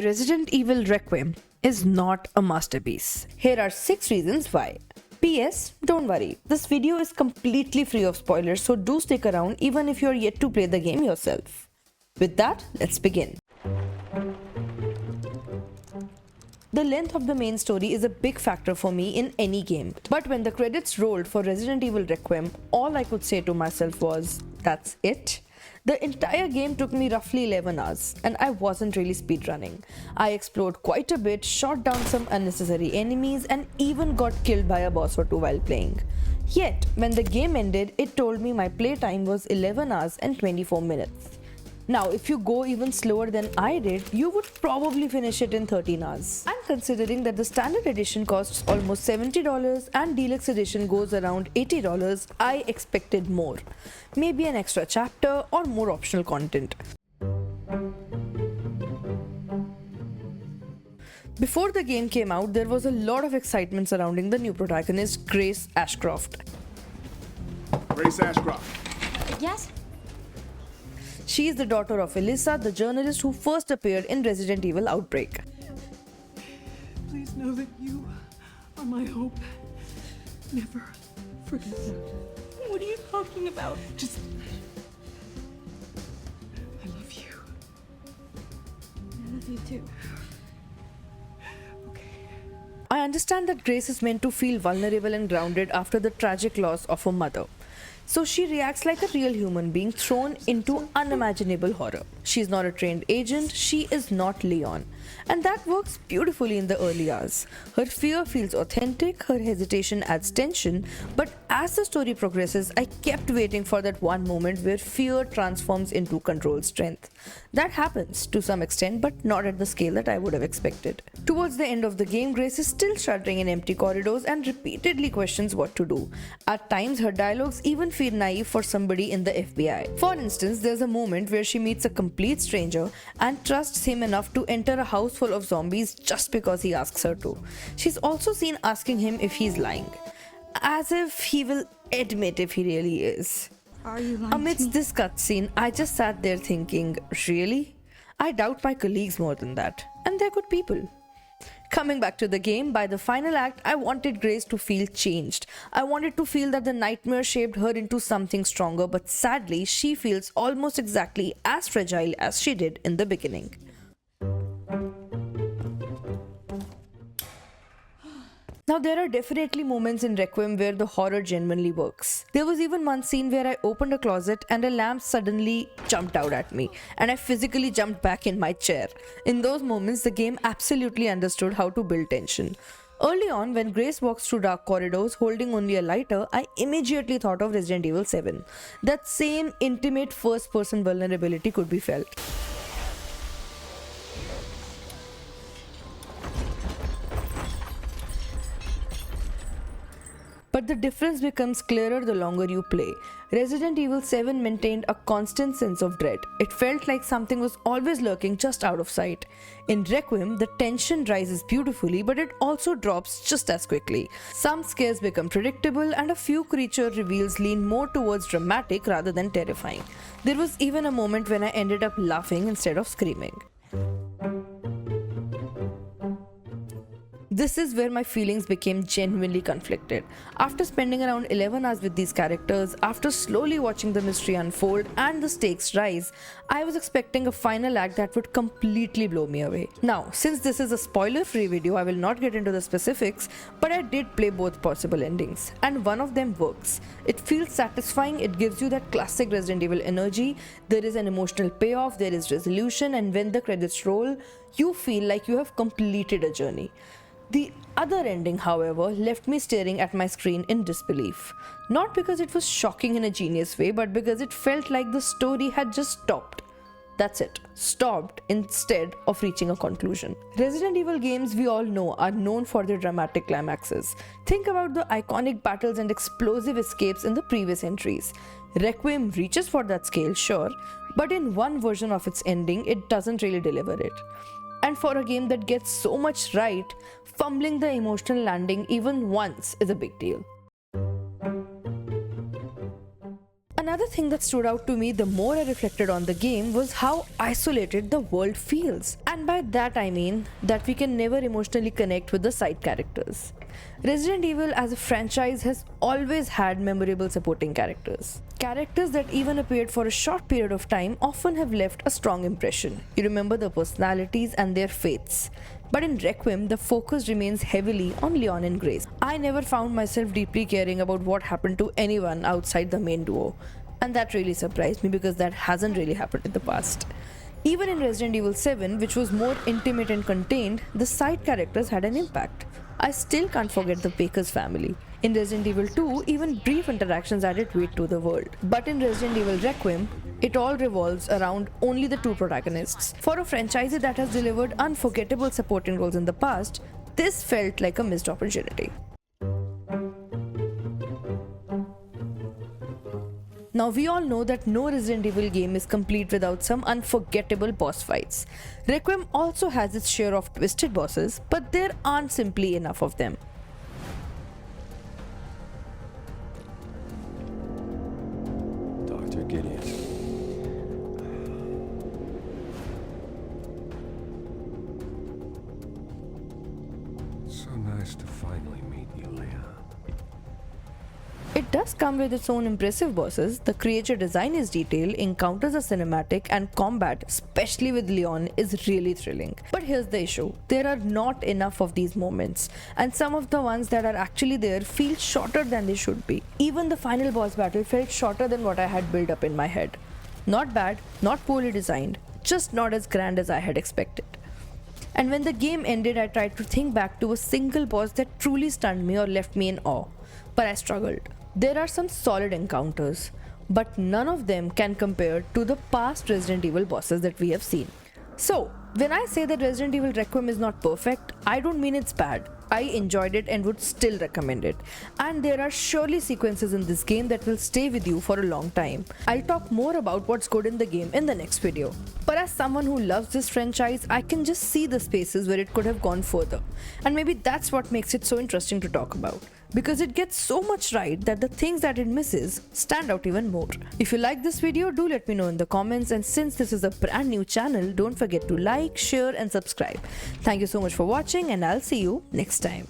Resident Evil Requiem is not a masterpiece. Here are 6 reasons why. PS, don't worry, this video is completely free of spoilers, so do stick around even if you're yet to play the game yourself. With that, let's begin. The length of the main story is a big factor for me in any game, but when the credits rolled for Resident Evil Requiem, all I could say to myself was, that's it? The entire game took me roughly 11 hours, and I wasn't really speedrunning. I explored quite a bit, shot down some unnecessary enemies, and even got killed by a boss or two while playing. Yet, when the game ended, it told me my playtime was 11 hours and 24 minutes. Now, if you go even slower than I did, you would probably finish it in 13 hours. And considering that the standard edition costs almost $70 and deluxe edition goes around $80, I expected more. Maybe an extra chapter or more optional content. Before the game came out, there was a lot of excitement surrounding the new protagonist, Grace Ashcroft. Grace Ashcroft. Yes? She is the daughter of Alyssa, the journalist who first appeared in Resident Evil Outbreak. Please know that you are my hope. Never forget that. What are you talking about? Just... I love you. I love you too. Okay. I understand that Grace is meant to feel vulnerable and grounded after the tragic loss of her mother. So she reacts like a real human being thrown into unimaginable horror. She is not a trained agent, she is not Leon. And that works beautifully in the early hours. Her fear feels authentic, her hesitation adds tension, but as the story progresses, I kept waiting for that one moment where fear transforms into controlled strength. That happens to some extent, but not at the scale that I would have expected. Towards the end of the game, Grace is still shuddering in empty corridors and repeatedly questions what to do. At times, her dialogues even feel naive for somebody in the FBI. For instance, there's a moment where she meets a complete stranger and trusts him enough to enter a house full of zombies just because he asks her to. She's also seen asking him if he's lying, as if he will admit if he really is. Are you lying Amidst to me? this cutscene, I just sat there thinking, really? I doubt my colleagues more than that. And they're good people. Coming back to the game, by the final act, I wanted Grace to feel changed. I wanted to feel that the nightmare shaped her into something stronger, but sadly, she feels almost exactly as fragile as she did in the beginning. Now, there are definitely moments in Requiem where the horror genuinely works. There was even one scene where I opened a closet and a lamp suddenly jumped out at me, and I physically jumped back in my chair. In those moments, the game absolutely understood how to build tension. Early on, when Grace walks through dark corridors holding only a lighter, I immediately thought of Resident Evil 7. That same intimate first-person vulnerability could be felt. But the difference becomes clearer the longer you play. Resident Evil 7 maintained a constant sense of dread. It felt like something was always lurking just out of sight. In Requiem, the tension rises beautifully, but it also drops just as quickly. Some scares become predictable, and a few creature reveals lean more towards dramatic rather than terrifying. There was even a moment when I ended up laughing instead of screaming. This is where my feelings became genuinely conflicted. After spending around 11 hours with these characters, after slowly watching the mystery unfold and the stakes rise, I was expecting a final act that would completely blow me away. Now, since this is a spoiler-free video, I will not get into the specifics, but I did play both possible endings, and one of them works. It feels satisfying, it gives you that classic Resident Evil energy, there is an emotional payoff, there is resolution, and when the credits roll, you feel like you have completed a journey. The other ending, however, left me staring at my screen in disbelief. Not because it was shocking in a genius way, but because it felt like the story had just stopped. That's it, stopped instead of reaching a conclusion. Resident Evil games, we all know, are known for their dramatic climaxes. Think about the iconic battles and explosive escapes in the previous entries. Requiem reaches for that scale, sure, but in one version of its ending, it doesn't really deliver it. And for a game that gets so much right, fumbling the emotional landing even once is a big deal. Another Another thing that stood out to me the more I reflected on the game was how isolated the world feels. And by that I mean that we can never emotionally connect with the side characters. Resident Evil as a franchise has always had memorable supporting characters. Characters that even appeared for a short period of time often have left a strong impression. You remember their personalities and their fates. But in Requiem, the focus remains heavily on Leon and Grace. I never found myself deeply caring about what happened to anyone outside the main duo. And that really surprised me because that hasn't really happened in the past. Even in Resident Evil 7, which was more intimate and contained, the side characters had an impact. I still can't forget the Baker's family. In Resident Evil 2, even brief interactions added weight to the world. But in Resident Evil Requiem, it all revolves around only the two protagonists. For a franchise that has delivered unforgettable supporting roles in the past, this felt like a missed opportunity. Now we all know that no Resident Evil game is complete without some unforgettable boss fights. Requiem also has its share of twisted bosses, but there aren't simply enough of them. Dr. Gideon. So nice to finally meet you, Leon. It does come with its own impressive bosses. The creature design is detailed, encounters are cinematic, and combat, especially with Leon, is really thrilling. But here's the issue. There are not enough of these moments, and some of the ones that are actually there feel shorter than they should be. Even the final boss battle felt shorter than what I had built up in my head. Not bad, not poorly designed, just not as grand as I had expected. And when the game ended, I tried to think back to a single boss that truly stunned me or left me in awe, but I struggled. There are some solid encounters, but none of them can compare to the past Resident Evil bosses that we have seen. So, when I say that Resident Evil Requiem is not perfect, I don't mean it's bad. I enjoyed it and would still recommend it. And there are surely sequences in this game that will stay with you for a long time. I'll talk more about what's good in the game in the next video. But as someone who loves this franchise, I can just see the spaces where it could have gone further. And maybe that's what makes it so interesting to talk about. Because it gets so much right that the things that it misses stand out even more. If you like this video, do let me know in the comments, and since this is a brand new channel, don't forget to like, share and subscribe. Thank you so much for watching, and I'll see you next time.